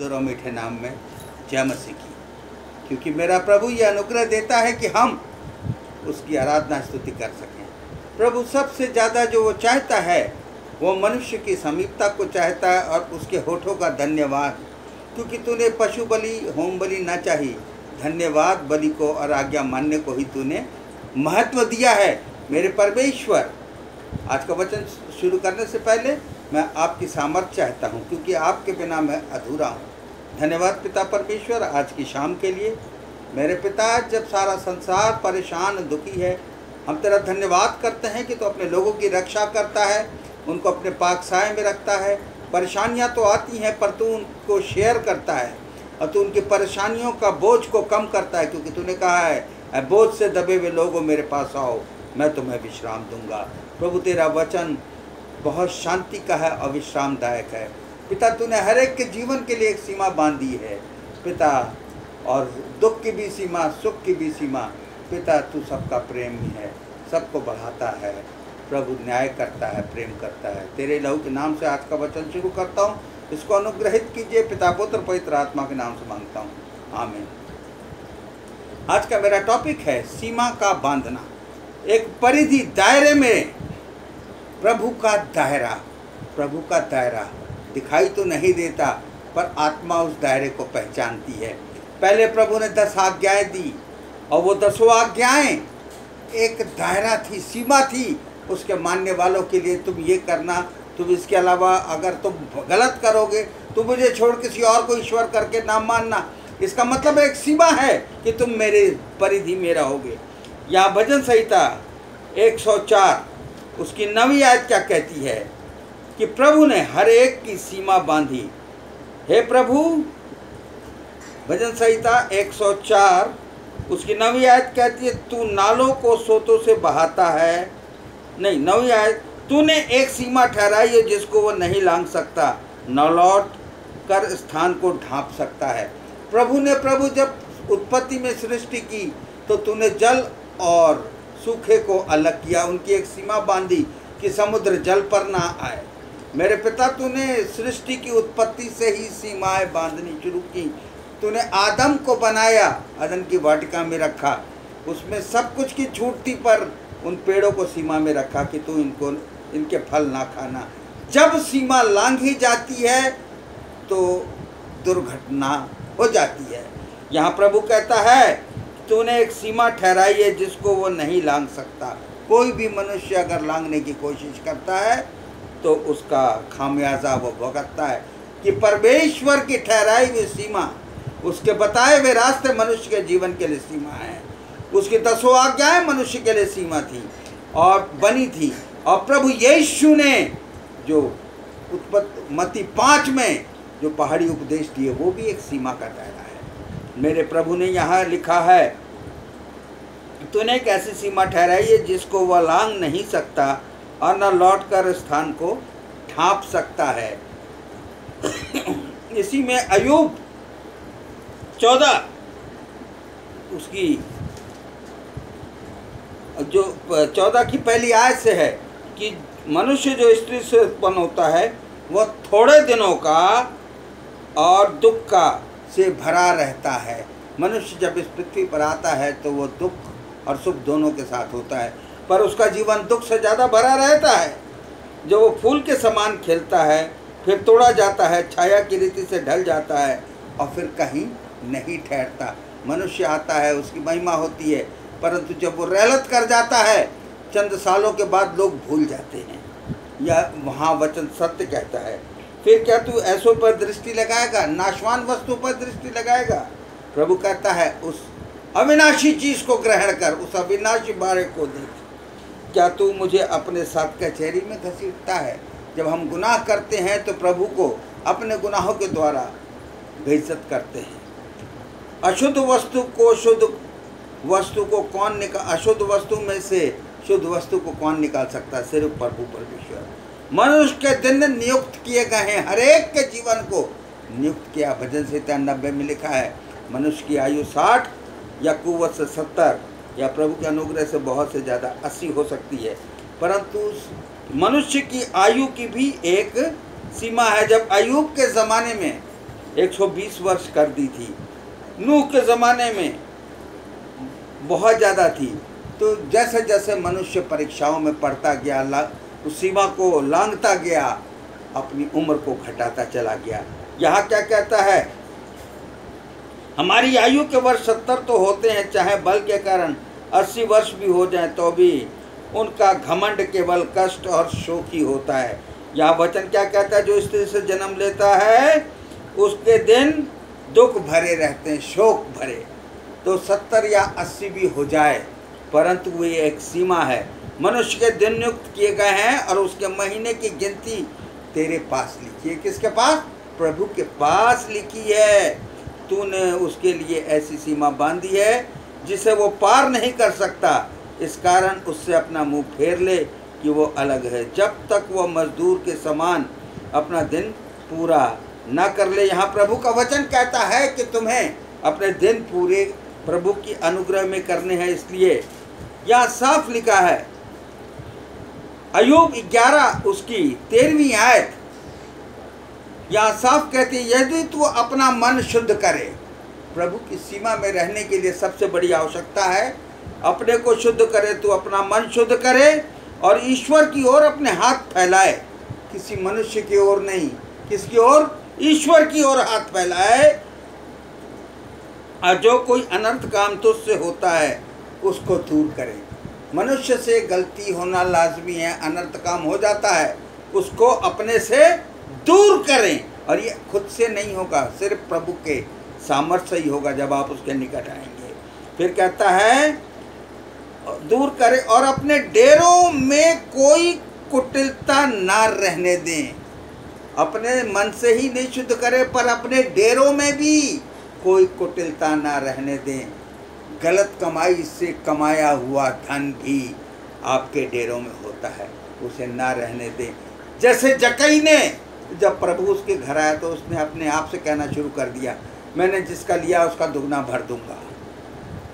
और मीठे नाम में जय मसीह की, क्योंकि मेरा प्रभु ये अनुग्रह देता है कि हम उसकी आराधना स्तुति कर सकें। प्रभु सबसे ज़्यादा जो वो चाहता है वो मनुष्य की समीपता को चाहता है और उसके होठों का धन्यवाद, क्योंकि तूने पशु बलि होम बलि न चाहिए, धन्यवाद बलि को और आज्ञा मानने को ही तूने महत्व दिया है। मेरे परमेश्वर, आज का वचन शुरू करने से पहले मैं आपकी सामर्थ्य चाहता हूँ, क्योंकि आपके बिना मैं अधूरा हूँ। धन्यवाद पिता परमेश्वर आज की शाम के लिए। मेरे पिता, जब सारा संसार परेशान दुखी है, हम तेरा धन्यवाद करते हैं कि तू अपने लोगों की रक्षा करता है, उनको अपने पाक साए में रखता है। परेशानियाँ तो आती हैं पर तू उनको शेयर करता है और तू उनकी परेशानियों का बोझ को कम करता है, क्योंकि तूने कहा है बोझ से दबे हुए लोगों मेरे पास आओ, मैं तुम्हें विश्राम दूंगा। प्रभु तेरा वचन बहुत शांति का है और विश्रामदायक है। पिता, तूने हर एक के जीवन के लिए एक सीमा बांधी है पिता, और दुख की भी सीमा, सुख की भी सीमा। पिता, तू सबका प्रेमी है, सबको बढ़ाता है। प्रभु न्याय करता है, प्रेम करता है। तेरे लहू के नाम से आज का वचन शुरू करता हूँ, इसको अनुग्रहित कीजिए। पिता, पुत्र, पवित्र आत्मा के नाम से मांगता हूँ, आमीन। आज का मेरा टॉपिक है सीमा का बांधना। एक परिधि, दायरे में प्रभु का दायरा। प्रभु का दायरा दिखाई तो नहीं देता, पर आत्मा उस दायरे को पहचानती है। पहले प्रभु ने 10 आज्ञाएं दी, और वो 10 आज्ञाएं एक दायरा थी, सीमा थी उसके मानने वालों के लिए। तुम ये करना, तुम इसके अलावा अगर तुम गलत करोगे तो मुझे छोड़ किसी और को ईश्वर करके ना मानना। इसका मतलब एक सीमा है कि तुम मेरे परिधि में रहोगे। यहाँ भजन संहिता 104 उसकी 9वीं आयत क्या कहती है कि प्रभु ने हर एक की सीमा बांधी। हे प्रभु, भजन संहिता 104 उसकी 9वीं आयत कहती है, तू नालों को सोतों से बहाता है। नहीं, 9वीं आयत, तूने एक सीमा ठहराई है जिसको वो नहीं लांघ सकता, न लौट कर स्थान को ढांप सकता है। प्रभु जब उत्पत्ति में सृष्टि की तो तूने जल और सूखे को अलग किया, उनकी एक सीमा बांधी कि समुद्र जल पर ना आए। मेरे पिता, तूने सृष्टि की उत्पत्ति से ही सीमाएं बांधनी शुरू की। तूने आदम को बनाया, अदन की वाटिका में रखा, उसमें सब कुछ की छूट थी, पर उन पेड़ों को सीमा में रखा कि तू इनके फल ना खाना। जब सीमा लांघी जाती है तो दुर्घटना हो जाती है। यहाँ प्रभु कहता है तूने एक सीमा ठहराई है जिसको वो नहीं लांघ सकता। कोई भी मनुष्य अगर लांघने की कोशिश करता है तो उसका खामियाजा वो भुगतता है। कि परमेश्वर की ठहराई हुई सीमा, उसके बताए हुए रास्ते मनुष्य के जीवन के लिए सीमा है। उसकी 10 आज्ञाएं मनुष्य के लिए सीमा थी और बनी थी। और प्रभु यीशु ने जो मत्ती 5 में जो पहाड़ी उपदेश दिए, वो भी एक सीमा का दायरा है। मेरे प्रभु ने यहाँ लिखा है, तूने एक ऐसी सीमा ठहराई है जिसको वह लांघ नहीं सकता और न लौट कर स्थान को ढांप सकता है। इसी में अय्यूब 14 उसकी जो 14 की पहली आयत से है कि मनुष्य जो स्त्री से उत्पन्न होता है वह थोड़े दिनों का और दुख का से भरा रहता है। मनुष्य जब इस पृथ्वी पर आता है तो वो दुख और सुख दोनों के साथ होता है, पर उसका जीवन दुख से ज़्यादा भरा रहता है। जो वो फूल के समान खिलता है, फिर तोड़ा जाता है, छाया की रीति से ढल जाता है और फिर कहीं नहीं ठहरता। मनुष्य आता है, उसकी महिमा होती है, परंतु जब वो रहलत कर जाता है, चंद सालों के बाद लोग भूल जाते हैं। यह वहाँ वचन सत्य कहता है। फिर क्या तू ऐसों पर दृष्टि लगाएगा, नाशवान वस्तु पर दृष्टि लगाएगा? प्रभु कहता है उस अविनाशी चीज़ को ग्रहण कर, उस अविनाशी बारे को देख। क्या तू मुझे अपने साथ कचहरी में घसीटता है? जब हम गुनाह करते हैं तो प्रभु को अपने गुनाहों के द्वारा बेइज्जत करते हैं। अशुद्ध वस्तु को शुद्ध वस्तु को कौन निकाल, अशुद्ध वस्तु में से शुद्ध वस्तु को कौन निकाल सकता है? सिर्फ प्रभु परमेश्वर। मनुष्य के दिन नियुक्त किए गए हैं, हर एक के जीवन को नियुक्त किया। भजन संहिता 90 में लिखा है, मनुष्य की आयु 60 या कुव्वत से 70 या प्रभु के अनुग्रह से बहुत से ज़्यादा 80 हो सकती है, परंतु मनुष्य की आयु की भी एक सीमा है। जब अय्यूब के ज़माने में 120 वर्ष कर दी थी। नूह के ज़माने में बहुत ज़्यादा थी। तो जैसे जैसे मनुष्य परीक्षाओं में पढ़ता गया, उस सीमा को लांघता गया, अपनी उम्र को घटाता चला गया। यहाँ क्या कहता है, हमारी आयु के वर्ष 70 तो होते हैं, चाहे बल के कारण 80 वर्ष भी हो जाए तो भी उनका घमंड केवल कष्ट और शोक ही होता है। यह वचन क्या कहता है, जो स्त्री से जन्म लेता है उसके दिन दुख भरे रहते हैं, शोक भरे। तो 70 या 80 भी हो जाए, परंतु वो एक सीमा है। मनुष्य के दिन नियुक्त किए गए हैं और उसके महीने की गिनती तेरे पास लिखी है। किसके पास? प्रभु के पास लिखी है। तूने उसके लिए ऐसी सीमा बांधी है जिसे वो पार नहीं कर सकता। इस कारण उससे अपना मुंह फेर ले कि वो अलग है, जब तक वो मजदूर के समान अपना दिन पूरा ना कर ले। यहाँ प्रभु का वचन कहता है कि तुम्हें अपने दिन पूरे प्रभु की अनुग्रह में करने हैं। इसलिए यहाँ साफ लिखा है, अय्यूब 11 उसकी 13वीं आयत यहाँ साफ कहती है, यदि तू अपना मन शुद्ध करे। प्रभु की सीमा में रहने के लिए सबसे बड़ी आवश्यकता है अपने को शुद्ध करे। तू अपना मन शुद्ध करे और ईश्वर की ओर अपने हाथ फैलाए, किसी मनुष्य की ओर नहीं। किसकी ओर? ईश्वर की ओर हाथ फैलाए। और जो कोई अनर्थ काम तुझसे होता है उसको दूर करे। मनुष्य से गलती होना लाजमी है, अनर्थ काम हो जाता है, उसको अपने से दूर करें। और ये खुद से नहीं होगा, सिर्फ प्रभु के सामर्थ्य ही होगा जब आप उसके निकट आएंगे। फिर कहता है दूर करें और अपने डेरों में कोई कुटिलता ना रहने दें। अपने मन से ही नहीं शुद्ध करें, पर अपने डेरों में भी कोई कुटिलता ना रहने दें। गलत कमाई से कमाया हुआ धन भी आपके डेरों में होता है, उसे ना रहने दें। जैसे जक्कई ने जब प्रभु उसके घर आया तो उसने अपने आप से कहना शुरू कर दिया, मैंने जिसका लिया उसका दुगना भर दूंगा।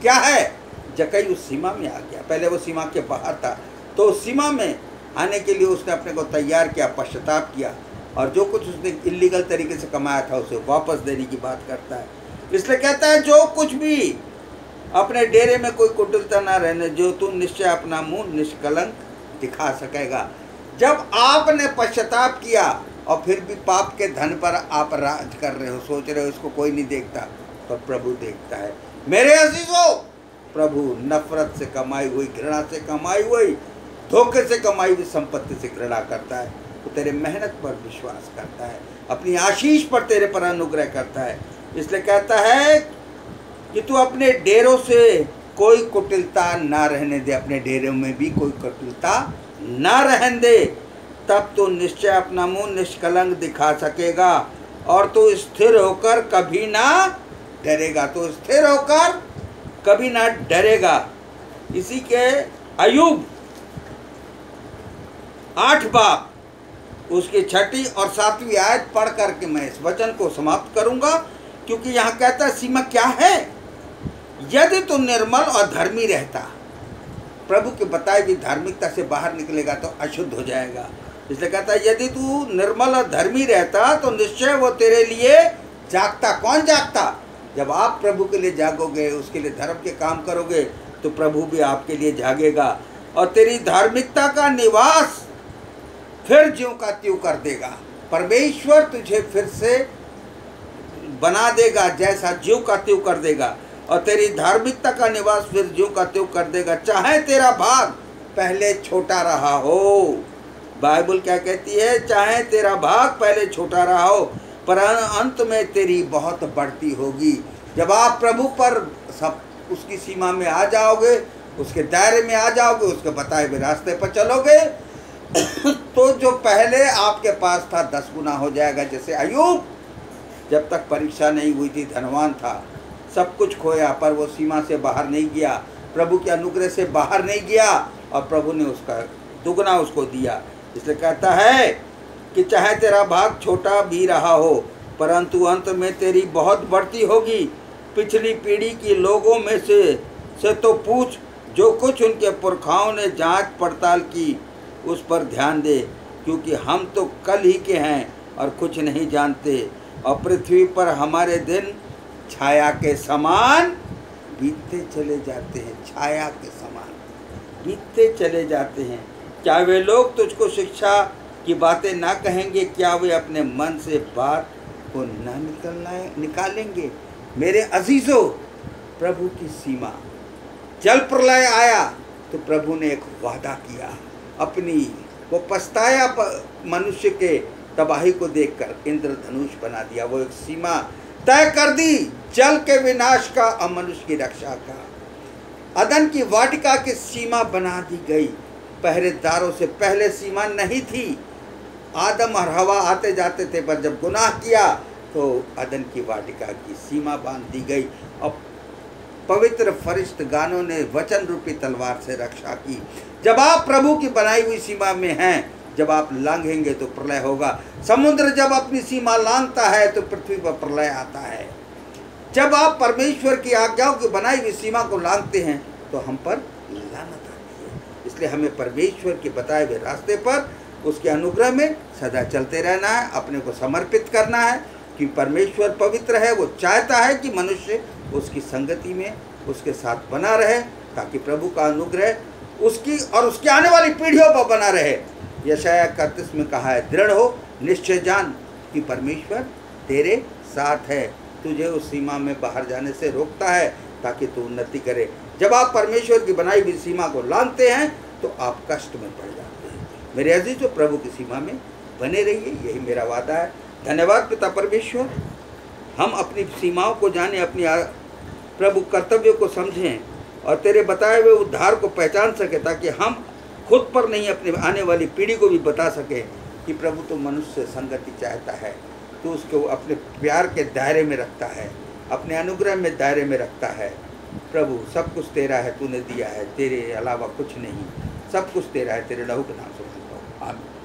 क्या है? जक्कई उस सीमा में आ गया। पहले वो सीमा के बाहर था, तो उस सीमा में आने के लिए उसने अपने को तैयार किया, पश्चाताप किया, और जो कुछ उसने इल्लीगल तरीके से कमाया था उसे वापस देने की बात करता है। इसलिए कहता है, जो कुछ भी अपने डेरे में कोई कुटिलता ना रहने, जो तू निश्चय अपना मुंह निष्कलंक दिखा सकेगा। जब आपने पश्चाताप किया और फिर भी पाप के धन पर आप राज कर रहे हो, सोच रहे हो इसको कोई नहीं देखता, पर प्रभु देखता है। मेरे अजीजों, प्रभु नफरत से कमाई हुई, घृणा से कमाई हुई, धोखे से कमाई हुई संपत्ति से घृणा करता है। वो तेरे मेहनत पर विश्वास करता है, अपनी आशीष पर तेरे पर अनुग्रह करता है। इसलिए कहता है कि तू अपने डेरों से कोई कुटिलता ना रहने दे, अपने डेरों में भी कोई कुटिलता ना रहने दे। तब तो निश्चय अपना मुंह निष्कलंक दिखा सकेगा और तो स्थिर होकर कभी ना डरेगा। तो स्थिर होकर कभी ना डरेगा। इसी के अय्यूब 8 बाब उसकी 6ठी और 7वीं आयत पढ़ करके मैं इस वचन को समाप्त करूंगा, क्योंकि यहाँ कहता है सीमा क्या है। यदि तू निर्मल और धर्मी रहता, प्रभु के बताए भी धार्मिकता से बाहर निकलेगा तो अशुद्ध हो जाएगा। इसलिए कहता है, यदि तू निर्मल और धर्मी रहता तो निश्चय वो तेरे लिए जागता। कौन जागता? जब आप प्रभु के लिए जागोगे, उसके लिए धर्म के काम करोगे, तो प्रभु भी आपके लिए जागेगा और तेरी धार्मिकता का निवास फिर ज्यों का त्यों कर देगा। परमेश्वर तुझे फिर से बना देगा, जैसा ज्यों का त्यों कर देगा, और तेरी धार्मिकता का निवास फिर ज्यों का त्यों कर देगा। चाहे तेरा भाग पहले छोटा रहा हो। बाइबल क्या कहती है? चाहे तेरा भाग पहले छोटा रहा हो, पर अंत में तेरी बहुत बढ़ती होगी। जब आप प्रभु पर सब उसकी सीमा में आ जाओगे, उसके दायरे में आ जाओगे, उसके बताए हुए रास्ते पर चलोगे, तो जो पहले आपके पास था 10 गुना हो जाएगा। जैसे अय्यूब जब तक परीक्षा नहीं हुई थी, धनवान था, सब कुछ खोया, पर वो सीमा से बाहर नहीं गया, प्रभु के अनुग्रह से बाहर नहीं गया, और प्रभु ने उसका दुगना उसको दिया। इसलिए कहता है कि चाहे तेरा भाग छोटा भी रहा हो, परंतु अंत में तेरी बहुत बढ़ती होगी। पिछली पीढ़ी के लोगों में से तो पूछ, जो कुछ उनके पुरखाओं ने जांच पड़ताल की उस पर ध्यान दे, क्योंकि हम तो कल ही के हैं और कुछ नहीं जानते। और पृथ्वी पर हमारे दिन छाया के समान बीतते चले जाते हैं। छाया के समान बीतते चले जाते हैं। क्या वे लोग तुझको शिक्षा की बातें ना कहेंगे? क्या वे अपने मन से बात को ना निकालेंगे? मेरे अजीजों, प्रभु की सीमा, जल प्रलय आया तो प्रभु ने एक वादा किया, अपनी वो पछताया मनुष्य के तबाही को देखकर इंद्रधनुष बना दिया। वो एक सीमा तय कर दी, जल के विनाश का और मनुष्य की रक्षा का। अदन की वाटिका की सीमा बना दी गई। पहरेदारों से पहले सीमा नहीं थी। आदम और हवा आते जाते थे, पर जब गुनाह किया तो अदन की वाटिका की सीमा बांध दी गई और पवित्र फरिश्त गानों ने वचन रूपी तलवार से रक्षा की। जब आप प्रभु की बनाई हुई सीमा में हैं, जब आप लांघेंगे तो प्रलय होगा। समुद्र जब अपनी सीमा लांघता है तो पृथ्वी पर प्रलय आता है। जब आप परमेश्वर की आज्ञाओं की बनाई हुई सीमा को लांघते हैं तो हम पर लानत आती है। इसलिए हमें परमेश्वर के बताए हुए रास्ते पर, उसके अनुग्रह में सदा चलते रहना है, अपने को समर्पित करना है कि परमेश्वर पवित्र है। वो चाहता है कि मनुष्य उसकी संगति में उसके साथ बना रहे, ताकि प्रभु का अनुग्रह उसकी और उसकी आने वाली पीढ़ियों पर बना रहे। यशायाह 31 में कहा है, दृढ़ हो, निश्चय जान कि परमेश्वर तेरे साथ है, तुझे उस सीमा में बाहर जाने से रोकता है ताकि तू उन्नति करे। जब आप परमेश्वर की बनाई हुई सीमा को लांघते हैं तो आप कष्ट में पड़ जाते हैं। मेरे अजीजों, प्रभु की सीमा में बने रहिए, यही मेरा वादा है। धन्यवाद पिता परमेश्वर, हम अपनी सीमाओं को जाने, अपनी प्रभु कर्तव्यों को समझें और तेरे बताए हुए उद्धार को पहचान सके, ताकि हम खुद पर नहीं अपने आने वाली पीढ़ी को भी बता सके कि प्रभु तो मनुष्य से संगति चाहता है, तो उसको अपने प्यार के दायरे में रखता है, अपने अनुग्रह में दायरे में रखता है। प्रभु सब कुछ तेरा है, तूने दिया है, तेरे अलावा कुछ नहीं, सब कुछ तेरा है। तेरे लहू के नाम से मांगता हूँ, आमीन।